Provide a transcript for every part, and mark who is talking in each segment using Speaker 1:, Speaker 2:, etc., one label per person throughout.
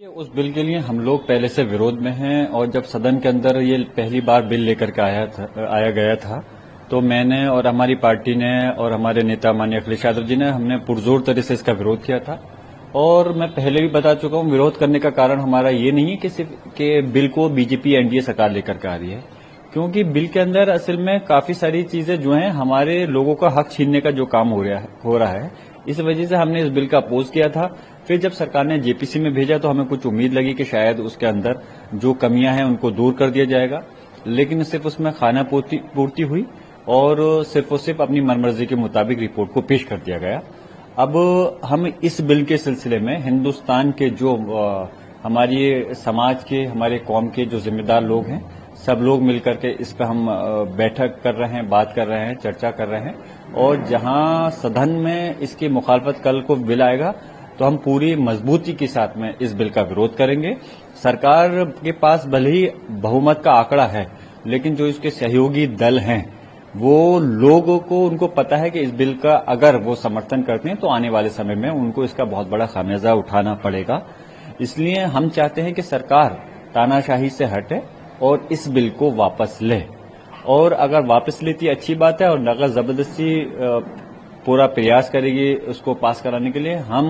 Speaker 1: उस बिल के लिए हम लोग पहले से विरोध में हैं और जब सदन के अंदर ये पहली बार बिल लेकर के आया गया था तो मैंने और हमारी पार्टी ने और हमारे नेता माननीय अखिलेश यादव जी ने हमने पुरजोर तरह से इसका विरोध किया था। और मैं पहले भी बता चुका हूं, विरोध करने का कारण हमारा ये नहीं है कि सिर्फ कि बिल को बीजेपी एनडीए सरकार लेकर के आ रही है, क्योंकि बिल के अंदर असल में काफी सारी चीजें जो हैं हमारे लोगों का हक छीनने का जो काम हो रहा है। इस वजह से हमने इस बिल का अपोज किया था। फिर जब सरकार ने जेपीसी में भेजा तो हमें कुछ उम्मीद लगी कि शायद उसके अंदर जो कमियां हैं उनको दूर कर दिया जाएगा, लेकिन सिर्फ उसमें खाना पूर्ति हुई और सिर्फ अपनी मनमर्जी के मुताबिक रिपोर्ट को पेश कर दिया गया। अब हम इस बिल के सिलसिले में हिंदुस्तान के जो हमारे समाज के, हमारे कौम के जो जिम्मेदार लोग हैं, सब लोग मिलकर के इस पर हम बैठक कर रहे हैं, बात कर रहे हैं, चर्चा कर रहे हैं। और जहां सदन में इसकी मुखालफत कल को बिल आएगा तो हम पूरी मजबूती के साथ में इस बिल का विरोध करेंगे। सरकार के पास भले ही बहुमत का आंकड़ा है, लेकिन जो इसके सहयोगी दल हैं वो लोगों को, उनको पता है कि इस बिल का अगर वो समर्थन करते हैं तो आने वाले समय में उनको इसका बहुत बड़ा खामियाजा उठाना पड़ेगा। इसलिए हम चाहते हैं कि सरकार तानाशाही से हटे और इस बिल को वापस ले, और अगर वापस लेती अच्छी बात है, और अगर जबरदस्ती पूरा प्रयास करेगी उसको पास कराने के लिए, हम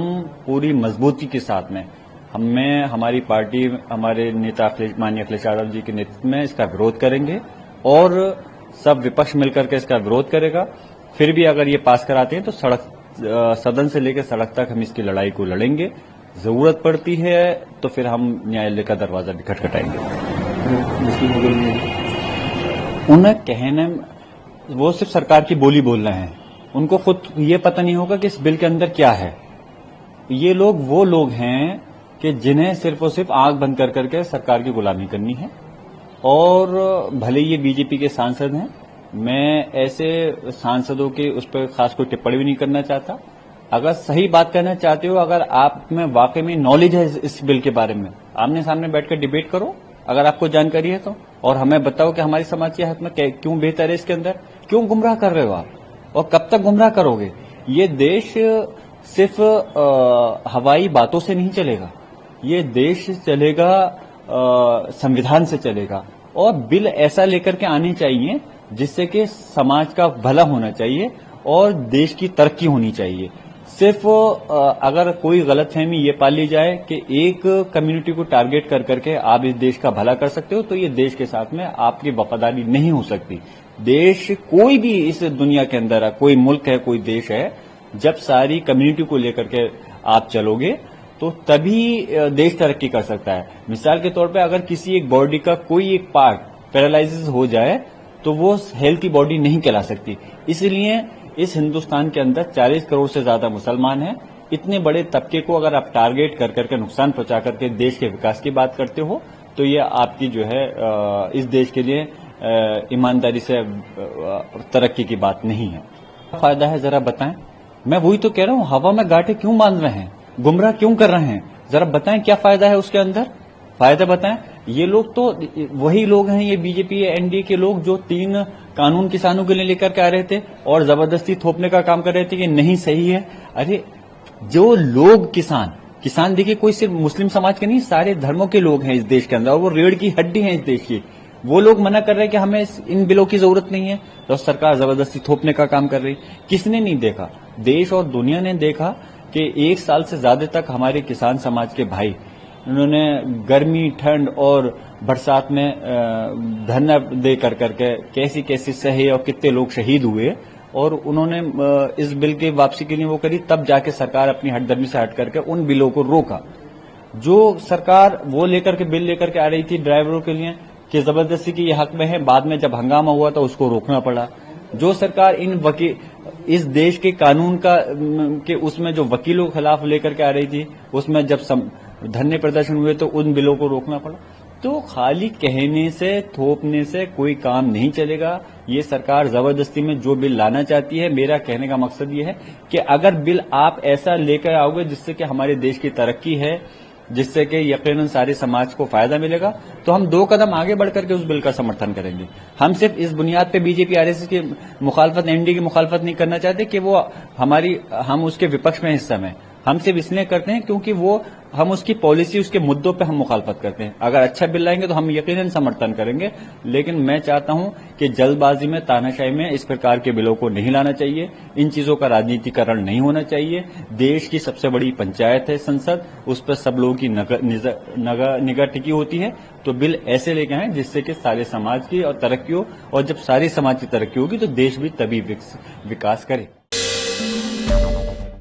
Speaker 1: पूरी मजबूती के साथ में हमारी पार्टी, हमारे नेता माननीय अखिलेश यादव जी के नेतृत्व में इसका विरोध करेंगे और सब विपक्ष मिलकर के इसका विरोध करेगा। फिर भी अगर ये पास कराते हैं तो सदन से लेकर सड़क तक हम इसकी लड़ाई को लड़ेंगे। जरूरत पड़ती है तो फिर हम न्यायालय का दरवाजा भी खटखटाएंगे। उन्हें कहने, वो सिर्फ सरकार की बोली बोल रहे हैं, उनको खुद ये पता नहीं होगा कि इस बिल के अंदर क्या है। ये लोग वो लोग हैं कि जिन्हें सिर्फ और सिर्फ आंख बंद कर करके सरकार की गुलामी करनी है। और भले ये बीजेपी के सांसद हैं, मैं ऐसे सांसदों के उस पर खास कोई टिप्पणी भी नहीं करना चाहता। अगर सही बात करना चाहते हो, अगर आप में वाकई में नॉलेज है इस बिल के बारे में, आमने सामने बैठकर डिबेट करो अगर आपको जानकारी है तो, और हमें बताओ कि हमारी समाज के हक में क्यों बेहतर है, इसके अंदर क्यों गुमराह कर रहे हो आप, और कब तक गुमराह करोगे। ये देश सिर्फ हवाई बातों से नहीं चलेगा, ये देश चलेगा संविधान से चलेगा। और बिल ऐसा लेकर के आने चाहिए जिससे कि समाज का भला होना चाहिए और देश की तरक्की होनी चाहिए। सिर्फ अगर कोई गलतफहमी ये पाल ली जाए कि एक कम्युनिटी को टारगेट कर करके आप इस देश का भला कर सकते हो, तो ये देश के साथ में आपकी वफादारी नहीं हो सकती। देश कोई भी इस दुनिया के अंदर है, कोई मुल्क है, कोई देश है, जब सारी कम्युनिटी को लेकर के आप चलोगे तो तभी देश तरक्की कर सकता है। मिसाल के तौर पे अगर किसी एक बॉडी का कोई एक पार्ट पैरालाइसिस हो जाए तो वो हेल्थी बॉडी नहीं कहला सकती। इसलिए इस हिंदुस्तान के अंदर 40 करोड़ से ज्यादा मुसलमान हैं। इतने बड़े तबके को अगर आप टारगेट कर करके नुकसान पहुंचा करके देश के विकास की बात करते हो तो ये आपकी जो है इस देश के लिए ईमानदारी से तरक्की की बात नहीं है। क्या फायदा है जरा बताएं। मैं वही तो कह रहा हूं, हवा में गांठें क्यों बांध रहे हैं, गुमराह क्यों कर रहे हैं, जरा बताएं क्या फायदा है उसके अंदर, फायदा बताएं। ये लोग तो वही लोग हैं, ये बीजेपी एनडीए के लोग जो 3 कानून किसानों के लिए लेकर के आ रहे थे और जबरदस्ती थोपने का काम कर रहे थे कि नहीं सही है। अरे जो लोग किसान देखिए, कोई सिर्फ मुस्लिम समाज के नहीं, सारे धर्मों के लोग हैं इस देश के अंदर, और वो रीढ़ की हड्डी हैं इस देश की। वो लोग मना कर रहे हैं कि हमें इन बिलों की जरूरत नहीं है, तो सरकार जबरदस्ती थोपने का काम कर रही। किसने नहीं देखा, देश और दुनिया ने देखा कि 1 साल से ज्यादा तक हमारे किसान समाज के भाई, उन्होंने गर्मी, ठंड और बरसात में धरना दे कर करके कैसी कैसी सहे और कितने लोग शहीद हुए, और उन्होंने इस बिल की वापसी के लिए वो करी। तब जाके सरकार अपनी हटदर्मी से हट करके उन बिलों को रोका। जो सरकार वो लेकर के बिल लेकर के आ रही थी ड्राइवरों के लिए कि जबरदस्ती की ये हक में है, बाद में जब हंगामा हुआ तो उसको रोकना पड़ा। जो सरकार इस देश के कानून के उसमें जो वकीलों के खिलाफ लेकर के आ रही थी, उसमें जब धरने प्रदर्शन हुए तो उन बिलों को रोकना पड़ा। तो खाली कहने से, थोपने से कोई काम नहीं चलेगा। ये सरकार जबरदस्ती में जो बिल लाना चाहती है, मेरा कहने का मकसद ये है कि अगर बिल आप ऐसा लेकर आओगे जिससे कि हमारे देश की तरक्की है, जिससे कि यकीनन सारे समाज को फायदा मिलेगा, तो हम 2 कदम आगे बढ़ करके उस बिल का समर्थन करेंगे। हम सिर्फ इस बुनियाद पे बीजेपी आरएसएस की मुखालफत, एनडीए की मुखालफत नहीं करना चाहते कि वो हम उसके विपक्ष में हिस्सा में। हम सिर्फ इसलिए करते हैं क्योंकि वो हम उसकी पॉलिसी, उसके मुद्दों पे हम मुखालफत करते हैं। अगर अच्छा बिल लाएंगे तो हम यकीनन समर्थन करेंगे, लेकिन मैं चाहता हूं कि जल्दबाजी में, तानाशाही में इस प्रकार के बिलों को नहीं लाना चाहिए। इन चीजों का राजनीतिकरण नहीं होना चाहिए। देश की सबसे बड़ी पंचायत है संसद, उस पर सब लोगों की निगाह टिकी होती है। तो बिल ऐसे लेके आए जिससे कि सारे समाज की और तरक्की हो, और जब सारे समाज की तरक्की होगी तो देश भी तभी विकास करे।